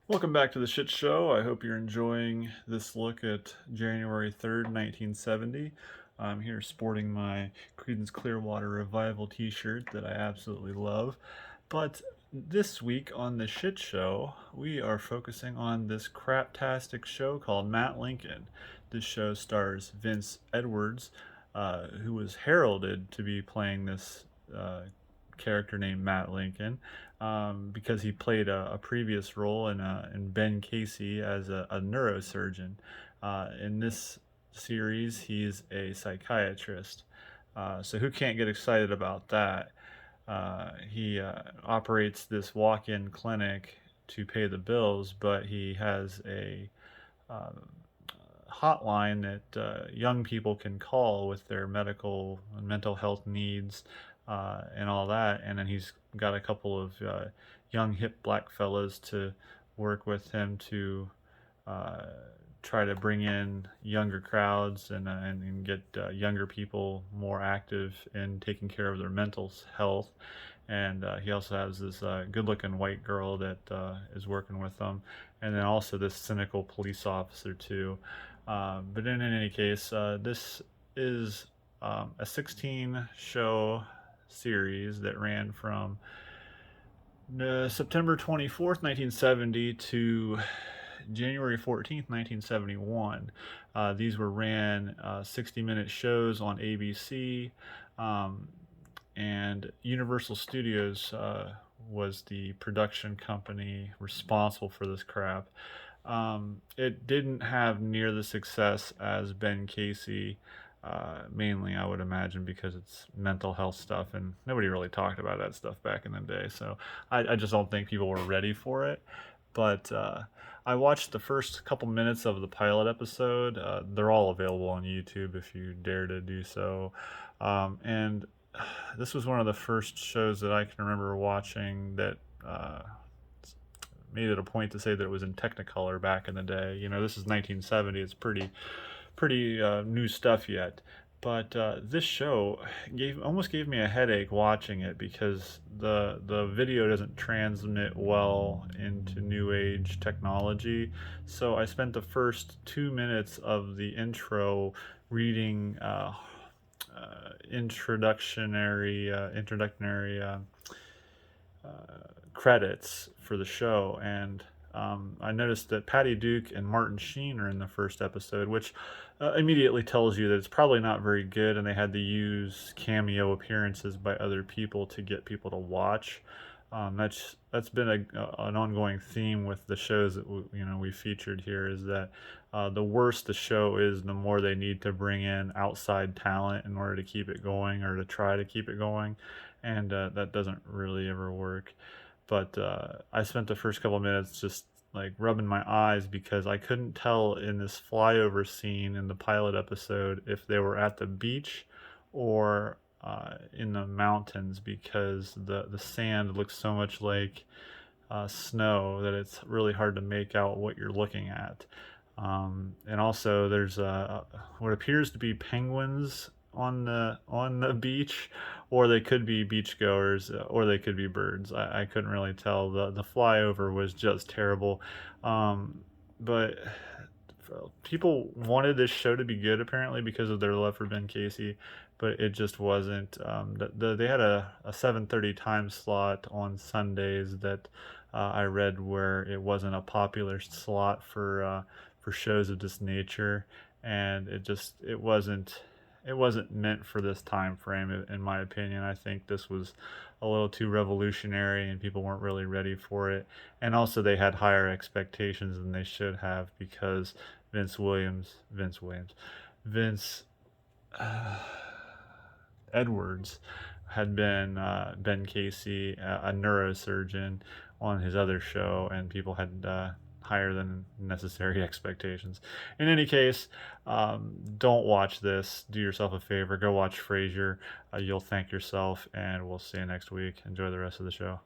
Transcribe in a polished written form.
Welcome back to the Shit Show. I hope you're enjoying this look at January 3rd, 1970. I'm here sporting my Creedence Clearwater Revival t shirt that I absolutely love. But this week on the Shit Show, we are focusing on this craptastic show called Matt Lincoln. This show stars Vince Edwards, who was heralded to be playing this character named Matt Lincoln because he played a previous role in Ben Casey as a neurosurgeon. In this series, he's a psychiatrist. So who can't get excited about that? He operates this walk-in clinic to pay the bills, but he has a uh, hotline that young people can call with their medical and mental health needs and all that. And then he's got a couple of young hip black fellas to work with him to uh, try to bring in younger crowds and get younger people more active in taking care of their mental health. And he also has this good-looking white girl that is working with them, and then also this cynical police officer too. But in any case, this is a 16 show series that ran from September 24th, 1970 to January 14th, 1971. These were ran 60-minute shows on ABC, um, and Universal Studios was the production company responsible for this crap. It didn't have near the success as Ben Casey, mainly I would imagine because it's mental health stuff, and nobody really talked about that stuff back in the day. So I just don't think people were ready for it. But I watched the first couple minutes of the pilot episode. They're all available on YouTube if you dare to do so. And this was one of the first shows that I can remember watching that made it a point to say that it was in Technicolor back in the day. You know, this is 1970. It's pretty new stuff yet. But this show almost gave me a headache watching it because the video doesn't transmit well into new age technology. So I spent the first 2 minutes of the intro reading introductory credits for the show, and I noticed that Patty Duke and Martin Sheen are in the first episode, which immediately tells you that it's probably not very good, and they had to use cameo appearances by other people to get people to watch. That's been an ongoing theme with the shows that we featured here is that the worse the show is, the more they need to bring in outside talent in order to keep it going or to try to keep it going, and that doesn't really ever work. But I spent the first couple minutes just like rubbing my eyes because I couldn't tell in this flyover scene in the pilot episode if they were at the beach or in the mountains because the sand looks so much like snow that it's really hard to make out what you're looking at. And also, there's what appears to be penguins on the beach, or they could be beachgoers, or they could be birds. I couldn't really tell. The flyover was just terrible, but people wanted this show to be good apparently because of their love for Ben Casey, but it just wasn't. They had a 7:30 time slot on Sundays that I read where it wasn't a popular slot for shows of this nature, and it wasn't meant for this time frame in my opinion. I think this was a little too revolutionary and people weren't really ready for it, and also they had higher expectations than they should have because Vince uh, Edwards had been Ben Casey, a neurosurgeon, on his other show, and people had higher than necessary expectations. In any case, don't watch this. Do yourself a favor. Go watch Frasier. You'll thank yourself, and we'll see you next week. Enjoy the rest of the show.